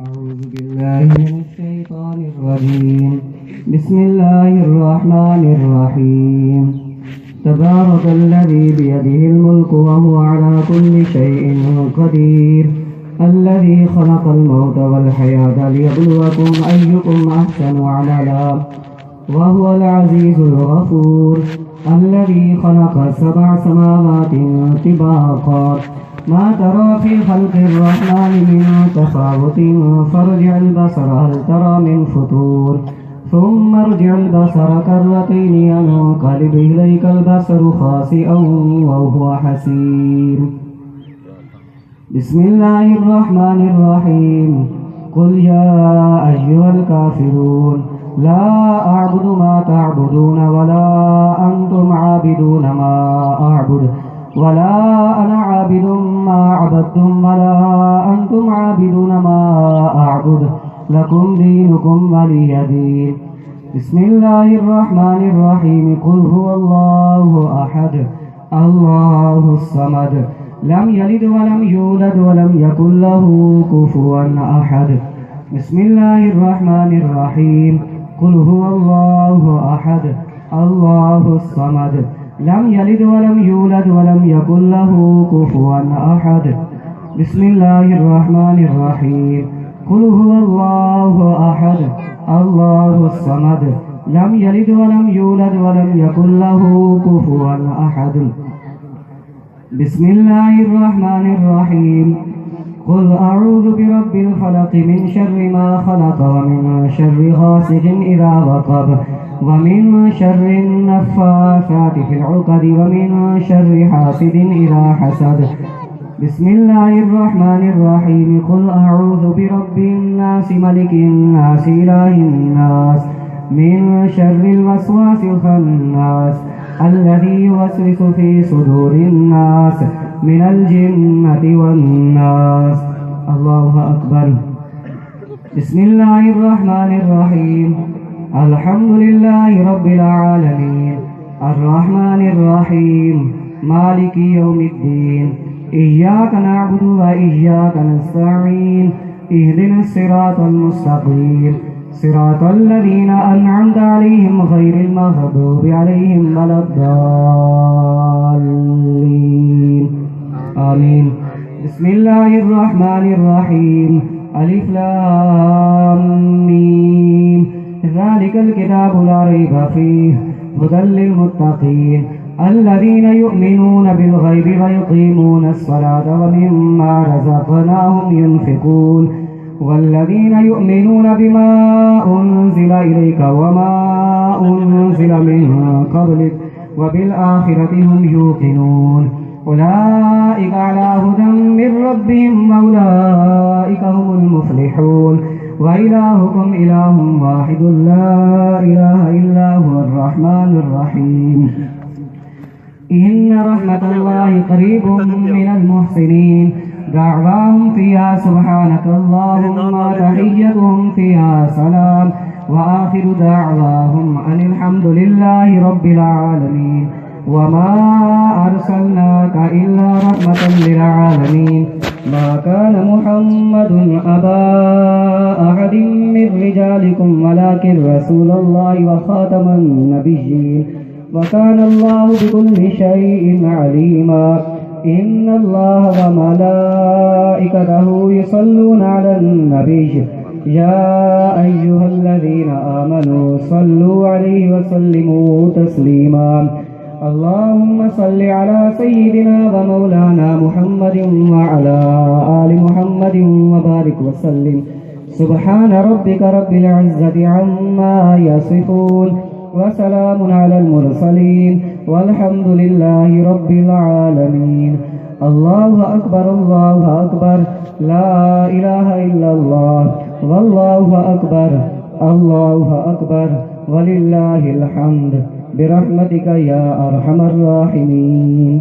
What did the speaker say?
أعوذ بالله من الشيطان الرجيم. بسم الله الرحمن الرحيم. تبارك الذي بيده الملك وهو على كل شيء قدير. الذي خلق الموت والحياة ليبلوكم أيكم أحسن عملا وهو العزيز الغفور. الذي خلق 7 سماوات طباقا ما ترى في خلق الرحمن من تفاوت فارجع البصر هل ترى من فطور ثم ارجع البصر كرتين ينقلب إليك البصر خاسئا وهو حسير. بسم الله الرحمن الرحيم. قل يا أيها الكافرون لا أعبد ما تعبدون ولا أنتم عابدون ما أعبد ولا أنا عابد ما عبدتم ولا أنتم عابدون ما أعبد لكم دينكم ولي دين. بسم الله الرحمن الرحيم. قل هو الله أحد الله الصمد لم يلد ولم يولد ولم يكن له كفوا أحد. بسم الله الرحمن الرحيم. قل هو الله أحد الله الصمد لم يلد ولم يولد ولم يكن له كفوا أحد. بسم الله الرحمن الرحيم. قل هو الله أحد الله الصمد لم يلد ولم يولد ولم يكن له كفوا أحد. بسم الله الرحمن الرحيم. قل أعوذ برب الفلق من شر ما خلق ومن شر غاسق إذا وقب ومن شر النفاثات في العقد ومن شر حاسد إذا حسد. بسم الله الرحمن الرحيم. قل أعوذ برب الناس ملك الناس إله الناس من شر الوسواس الخناس الذي يوسوس في صدور الناس من الجنة والناس. الله أكبر. بسم الله الرحمن الرحيم. الحمد لله رب العالمين الرحمن الرحيم مالك يوم الدين إياك نعبد وإياك نستعين اهدنا الصراط المستقيم صراط الذين أنعمت عليهم غير المغضوب عليهم ولا الضالين آمين. بسم الله الرحمن الرحيم. ألف لام ميم ذلك الكتاب لا ريب فيه هدى للمتقين الذين يؤمنون بالغيب ويقيمون الصلاة ومما رزقناهم ينفقون والذين يؤمنون بما أنزل إليك وما أنزل من قبلك وبالآخرة هم يوقنون أولئك على هدى من ربهم وأولئك هم المفلحون. وإلهكم إله واحد لا إله إلا هو الرحمن الرحيم. إن رحمة الله قريب من المحسنين دعواهم فيها سبحانك اللهم تحيتهم فيها سلام وآخر دعواهم أن الحمد لله رب العالمين. وما أرسلناك إلا رحمة للعالمين. ما كان محمد أبا أحد من رجالكم ولكن رسول الله وخاتم النبيين وكان الله بكل شيء عليما. إن الله وملائكته يصلون على النبي يا أيها الذين آمنوا صلوا عليه وسلموا تسليما. اللهم صل على سيدنا ومولانا محمد وعلى آل محمد وبارك وسلم. سبحان ربك رب العزة عما يصفون وسلام على المرسلين والحمد لله رب العالمين. الله أكبر الله أكبر لا إله إلا الله والله أكبر الله أكبر ولله الحمد برحمتك يا أرحم الراحمين.